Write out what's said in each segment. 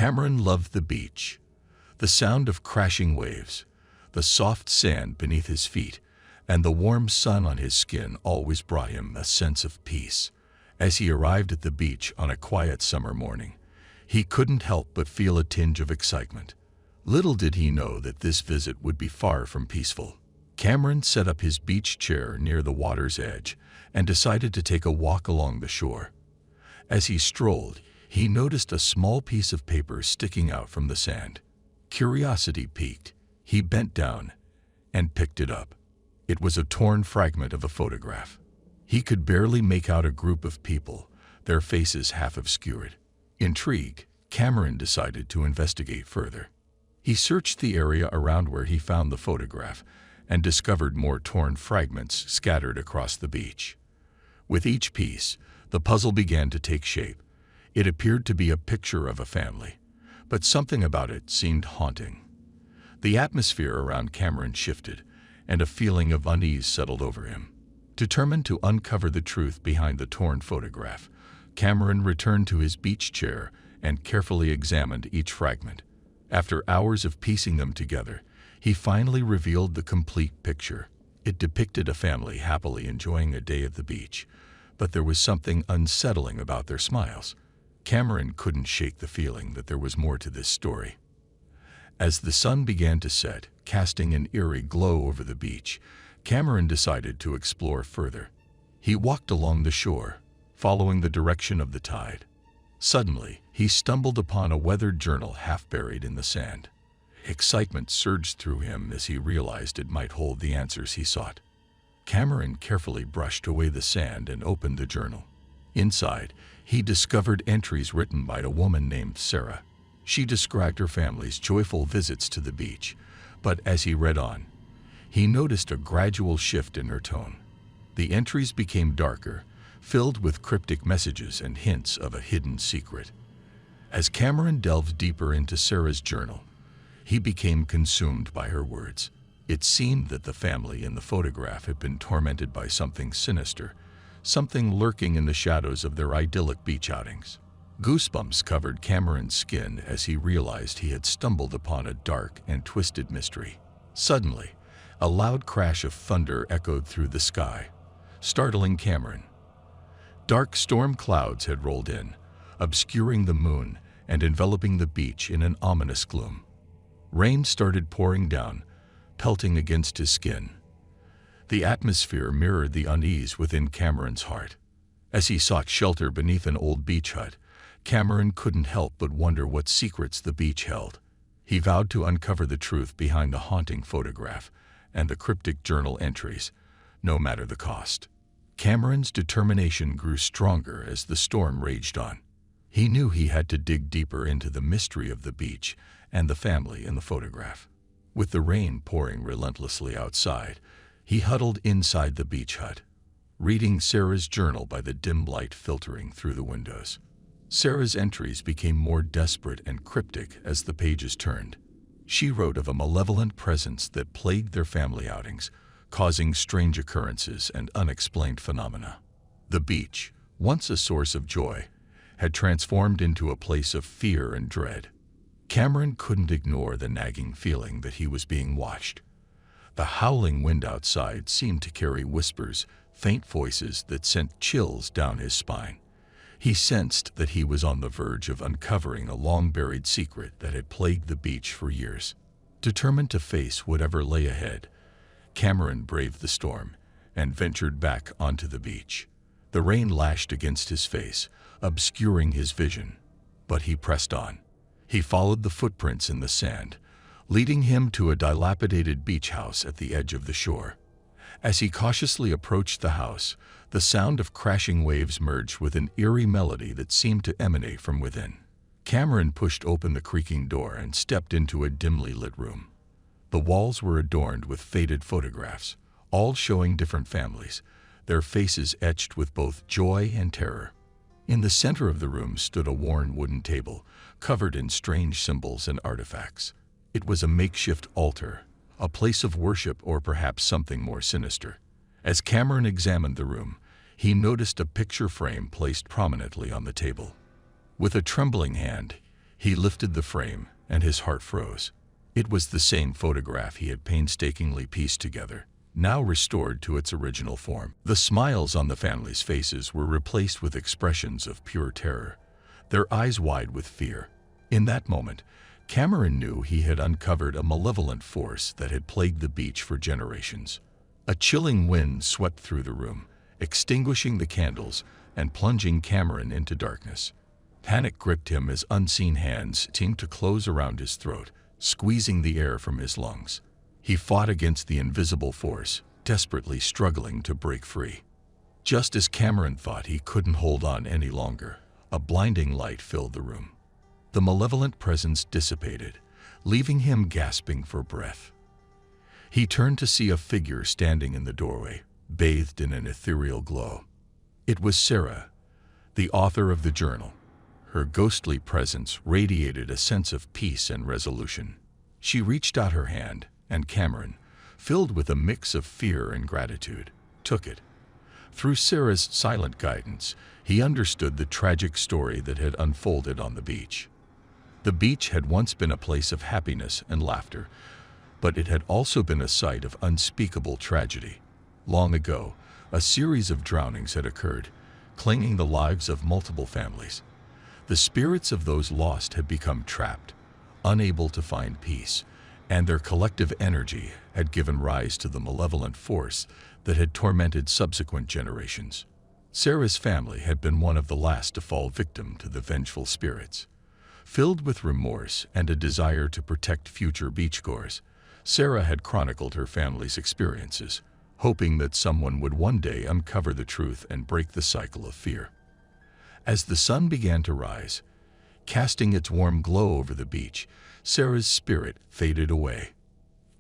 Cameron loved the beach. The sound of crashing waves, the soft sand beneath his feet, and the warm sun on his skin always brought him a sense of peace. As he arrived at the beach on a quiet summer morning, he couldn't help but feel a tinge of excitement. Little did he know that this visit would be far from peaceful. Cameron set up his beach chair near the water's edge and decided to take a walk along the shore. As he strolled, he noticed a small piece of paper sticking out from the sand. Curiosity piqued. He bent down and picked it up. It was a torn fragment of a photograph. He could barely make out a group of people, their faces half obscured. Intrigued, Cameron decided to investigate further. He searched the area around where he found the photograph and discovered more torn fragments scattered across the beach. With each piece, the puzzle began to take shape. It appeared to be a picture of a family, but something about it seemed haunting. The atmosphere around Cameron shifted, and a feeling of unease settled over him. Determined to uncover the truth behind the torn photograph, Cameron returned to his beach chair and carefully examined each fragment. After hours of piecing them together, he finally revealed the complete picture. It depicted a family happily enjoying a day at the beach, but there was something unsettling about their smiles. Cameron couldn't shake the feeling that there was more to this story. As the sun began to set, casting an eerie glow over the beach, Cameron decided to explore further. He walked along the shore, following the direction of the tide. Suddenly, he stumbled upon a weathered journal half buried in the sand. Excitement surged through him as he realized it might hold the answers he sought. Cameron carefully brushed away the sand and opened the journal. Inside, he discovered entries written by a woman named Sarah. She described her family's joyful visits to the beach, but as he read on, he noticed a gradual shift in her tone. The entries became darker, filled with cryptic messages and hints of a hidden secret. As Cameron delved deeper into Sarah's journal, he became consumed by her words. It seemed that the family in the photograph had been tormented by something sinister, something lurking in the shadows of their idyllic beach outings. Goosebumps covered Cameron's skin as he realized he had stumbled upon a dark and twisted mystery. Suddenly, a loud crash of thunder echoed through the sky, startling Cameron. Dark storm clouds had rolled in, obscuring the moon and enveloping the beach in an ominous gloom. Rain started pouring down, pelting against his skin. The atmosphere mirrored the unease within Cameron's heart. As he sought shelter beneath an old beach hut, Cameron couldn't help but wonder what secrets the beach held. He vowed to uncover the truth behind the haunting photograph and the cryptic journal entries, no matter the cost. Cameron's determination grew stronger as the storm raged on. He knew he had to dig deeper into the mystery of the beach and the family in the photograph. With the rain pouring relentlessly outside, he huddled inside the beach hut, reading Sarah's journal by the dim light filtering through the windows. Sarah's entries became more desperate and cryptic as the pages turned. She wrote of a malevolent presence that plagued their family outings, causing strange occurrences and unexplained phenomena. The beach, once a source of joy, had transformed into a place of fear and dread. Cameron couldn't ignore the nagging feeling that he was being watched. The howling wind outside seemed to carry whispers, faint voices that sent chills down his spine. He sensed that he was on the verge of uncovering a long-buried secret that had plagued the beach for years. Determined to face whatever lay ahead, Cameron braved the storm and ventured back onto the beach. The rain lashed against his face, obscuring his vision, but he pressed on. He followed the footprints in the sand, leading him to a dilapidated beach house at the edge of the shore. As he cautiously approached the house, the sound of crashing waves merged with an eerie melody that seemed to emanate from within. Cameron pushed open the creaking door and stepped into a dimly lit room. The walls were adorned with faded photographs, all showing different families, their faces etched with both joy and terror. In the center of the room stood a worn wooden table, covered in strange symbols and artifacts. It was a makeshift altar, a place of worship, or perhaps something more sinister. As Cameron examined the room, he noticed a picture frame placed prominently on the table. With a trembling hand, He lifted the frame, and his heart froze. It was the same photograph he had painstakingly pieced together, now restored to its original form. The smiles on the family's faces were replaced with expressions of pure terror, their eyes wide with fear. In that moment, Cameron knew he had uncovered a malevolent force that had plagued the beach for generations. A chilling wind swept through the room, extinguishing the candles and plunging Cameron into darkness. Panic gripped him as unseen hands seemed to close around his throat, squeezing the air from his lungs. He fought against the invisible force, desperately struggling to break free. Just as Cameron thought he couldn't hold on any longer, a blinding light filled the room. The malevolent presence dissipated, leaving him gasping for breath. He turned to see a figure standing in the doorway, bathed in an ethereal glow. It was Sarah, the author of the journal. Her ghostly presence radiated a sense of peace and resolution. She reached out her hand, and Cameron, filled with a mix of fear and gratitude, took it. Through Sarah's silent guidance, he understood the tragic story that had unfolded on the beach. The beach had once been a place of happiness and laughter, but it had also been a site of unspeakable tragedy. Long ago, a series of drownings had occurred, claiming the lives of multiple families. The spirits of those lost had become trapped, unable to find peace, and their collective energy had given rise to the malevolent force that had tormented subsequent generations. Sarah's family had been one of the last to fall victim to the vengeful spirits. Filled with remorse and a desire to protect future beachgoers, Sarah had chronicled her family's experiences, hoping that someone would one day uncover the truth and break the cycle of fear. As the sun began to rise, casting its warm glow over the beach, Sarah's spirit faded away.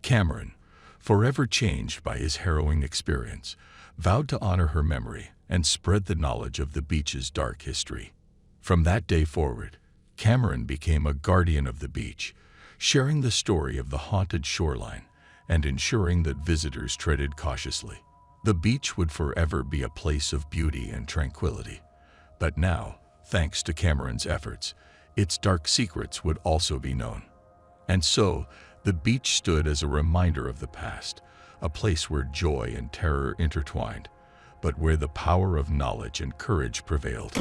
Cameron, forever changed by his harrowing experience, vowed to honor her memory and spread the knowledge of the beach's dark history. From that day forward, Cameron became a guardian of the beach, sharing the story of the haunted shoreline and ensuring that visitors treaded cautiously. The beach would forever be a place of beauty and tranquility. But now, thanks to Cameron's efforts, its dark secrets would also be known. And so, the beach stood as a reminder of the past, a place where joy and terror intertwined, but where the power of knowledge and courage prevailed.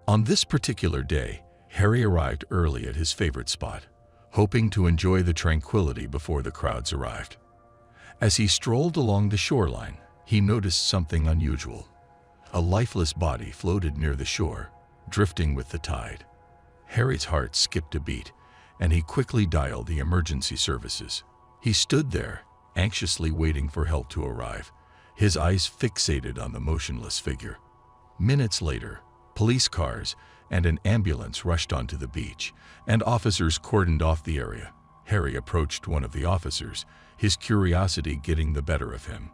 On this particular day, Harry arrived early at his favorite spot, hoping to enjoy the tranquility before the crowds arrived. As he strolled along the shoreline, he noticed something unusual. A lifeless body floated near the shore, drifting with the tide. Harry's heart skipped a beat, and he quickly dialed the emergency services. He stood there, anxiously waiting for help to arrive, his eyes fixated on the motionless figure. Minutes later, police cars and an ambulance rushed onto the beach, and officers cordoned off the area. Harry approached one of the officers, his curiosity getting the better of him.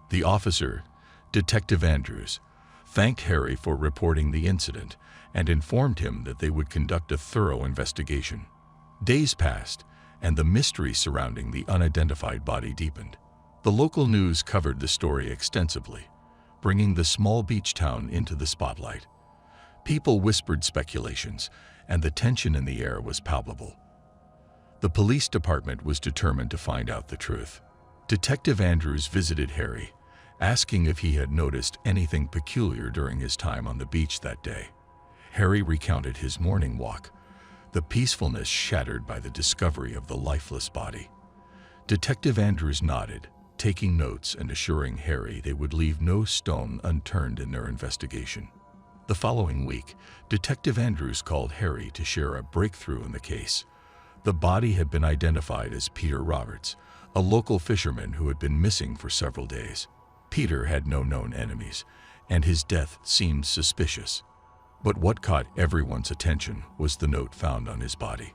The officer, Detective Andrews, thanked Harry for reporting the incident and informed him that they would conduct a thorough investigation. Days passed, and the mystery surrounding the unidentified body deepened. The local news covered the story extensively, bringing the small beach town into the spotlight. People whispered speculations, and the tension in the air was palpable. The police department was determined to find out the truth. Detective Andrews visited Harry, asking if he had noticed anything peculiar during his time on the beach that day. Harry recounted his morning walk, the peacefulness shattered by the discovery of the lifeless body. Detective Andrews nodded, taking notes and assuring Harry they would leave no stone unturned in their investigation. The following week, Detective Andrews called Harry to share a breakthrough in the case. The body had been identified as Peter Roberts, a local fisherman who had been missing for several days. Peter had no known enemies, and his death seemed suspicious. But what caught everyone's attention was the note found on his body.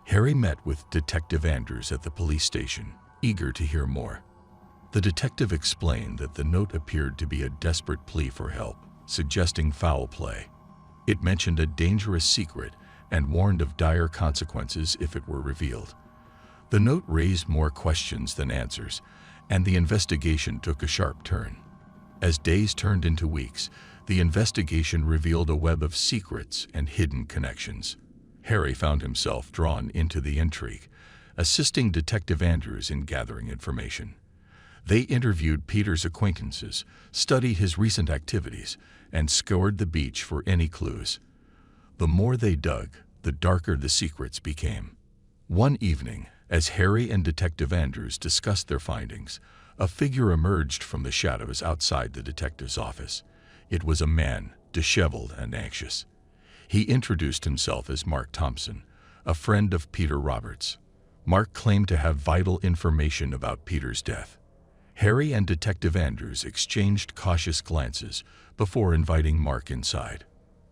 Harry met with Detective Andrews at the police station, eager to hear more. The detective explained that the note appeared to be a desperate plea for help, suggesting foul play. It mentioned a dangerous secret and warned of dire consequences if it were revealed. The note raised more questions than answers, and the investigation took a sharp turn. As days turned into weeks, the investigation revealed a web of secrets and hidden connections. Harry found himself drawn into the intrigue, assisting Detective Andrews in gathering information. They interviewed Peter's acquaintances, studied his recent activities, and scoured the beach for any clues. The more they dug, the darker the secrets became. One evening, as Harry and Detective Andrews discussed their findings, a figure emerged from the shadows outside the detective's office. It was a man, disheveled and anxious. He introduced himself as Mark Thompson, a friend of Peter Roberts. Mark claimed to have vital information about Peter's death. Harry and Detective Andrews exchanged cautious glances before inviting Mark inside.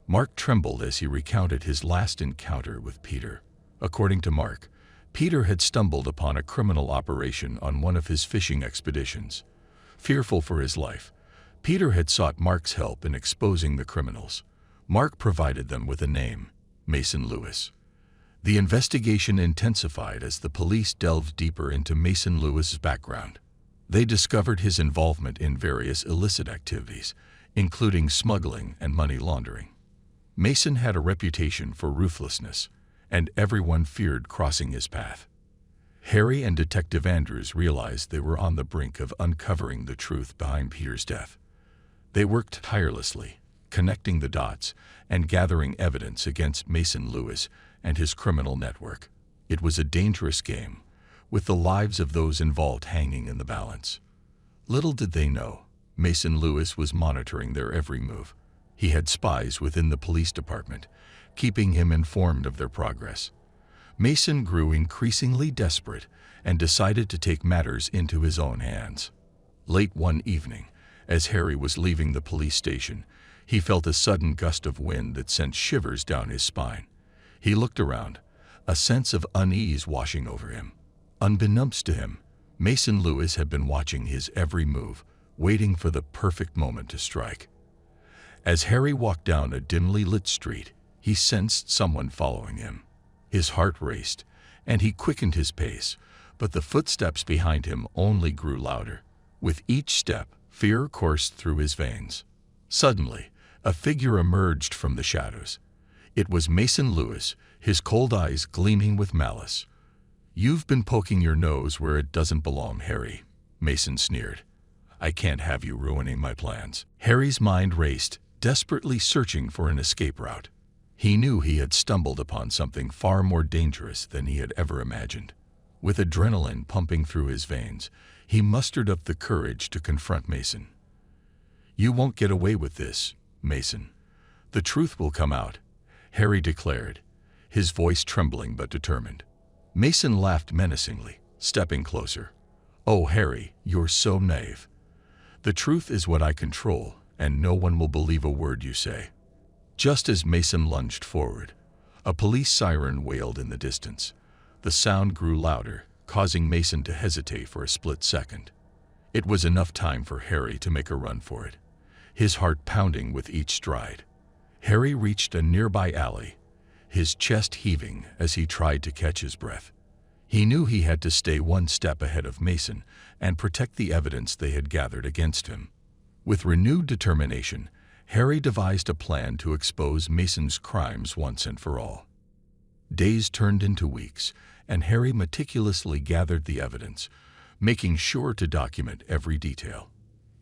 Mark trembled as he recounted his last encounter with Peter. According to Mark, Peter had stumbled upon a criminal operation on one of his fishing expeditions. Fearful for his life, Peter had sought Mark's help in exposing the criminals. Mark provided them with a name, Mason Lewis. The investigation intensified as the police delved deeper into Mason Lewis's background. They discovered his involvement in various illicit activities, including smuggling and money laundering. Mason had a reputation for ruthlessness, and everyone feared crossing his path. Harry and Detective Andrews realized they were on the brink of uncovering the truth behind Peter's death. They worked tirelessly, connecting the dots and gathering evidence against Mason Lewis and his criminal network. It was a dangerous game, with the lives of those involved hanging in the balance. Little did they know, Mason Lewis was monitoring their every move. He had spies within the police department, keeping him informed of their progress. Mason grew increasingly desperate and decided to take matters into his own hands. Late one evening, as Harry was leaving the police station, he felt a sudden gust of wind that sent shivers down his spine. He looked around, a sense of unease washing over him. Unbeknownst to him, Mason Lewis had been watching his every move, waiting for the perfect moment to strike. As Harry walked down a dimly lit street, he sensed someone following him. His heart raced, and he quickened his pace, but the footsteps behind him only grew louder. With each step, fear coursed through his veins. Suddenly, a figure emerged from the shadows. It was Mason Lewis, his cold eyes gleaming with malice. "You've been poking your nose where it doesn't belong, Harry," Mason sneered. "I can't have you ruining my plans." Harry's mind raced, desperately searching for an escape route. He knew he had stumbled upon something far more dangerous than he had ever imagined. With adrenaline pumping through his veins, he mustered up the courage to confront Mason. "You won't get away with this, Mason. The truth will come out," Harry declared, his voice trembling but determined. Mason laughed menacingly, stepping closer. "Oh, Harry, you're so naive. The truth is what I control, and no one will believe a word you say." Just as Mason lunged forward, a police siren wailed in the distance. The sound grew louder, causing Mason to hesitate for a split second. It was enough time for Harry to make a run for it, his heart pounding with each stride. Harry reached a nearby alley, his chest heaving as he tried to catch his breath. He knew he had to stay one step ahead of Mason and protect the evidence they had gathered against him. With renewed determination, Harry devised a plan to expose Mason's crimes once and for all. Days turned into weeks, and Harry meticulously gathered the evidence, making sure to document every detail.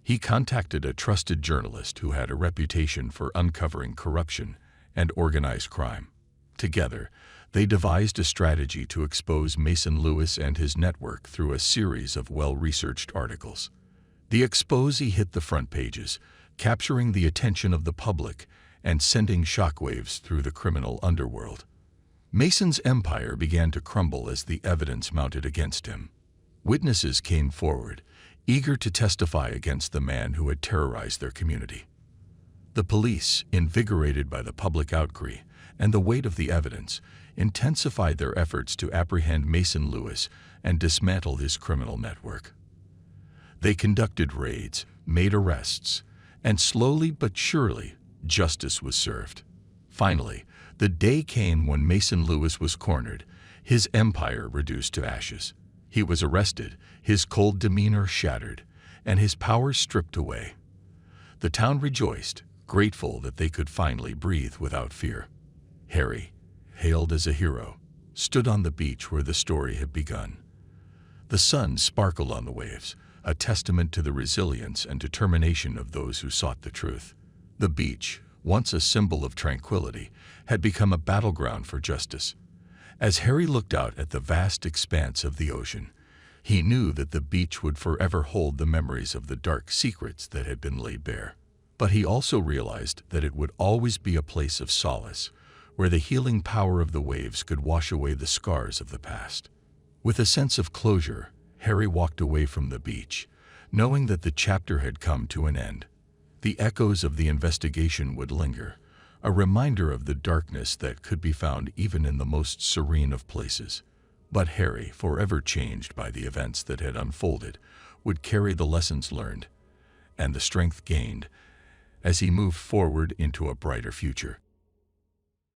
He contacted a trusted journalist who had a reputation for uncovering corruption and organized crime. Together, they devised a strategy to expose Mason Lewis and his network through a series of well-researched articles. The exposé hit the front pages, capturing the attention of the public and sending shockwaves through the criminal underworld. Mason's empire began to crumble as the evidence mounted against him. Witnesses came forward, eager to testify against the man who had terrorized their community. The police, invigorated by the public outcry and the weight of the evidence, intensified their efforts to apprehend Mason Lewis and dismantle his criminal network. They conducted raids, made arrests, and slowly but surely, justice was served. Finally, the day came when Mason Lewis was cornered, his empire reduced to ashes. He was arrested, his cold demeanor shattered, and his power stripped away. The town rejoiced, grateful that they could finally breathe without fear. Harry, hailed as a hero, stood on the beach where the story had begun. The sun sparkled on the waves, a testament to the resilience and determination of those who sought the truth. The beach, once a symbol of tranquility, had become a battleground for justice. As Harry looked out at the vast expanse of the ocean, he knew that the beach would forever hold the memories of the dark secrets that had been laid bare. But he also realized that it would always be a place of solace, where the healing power of the waves could wash away the scars of the past. With a sense of closure, Harry walked away from the beach, knowing that the chapter had come to an end. The echoes of the investigation would linger, a reminder of the darkness that could be found even in the most serene of places. But Harry, forever changed by the events that had unfolded, would carry the lessons learned and the strength gained as he moved forward into a brighter future.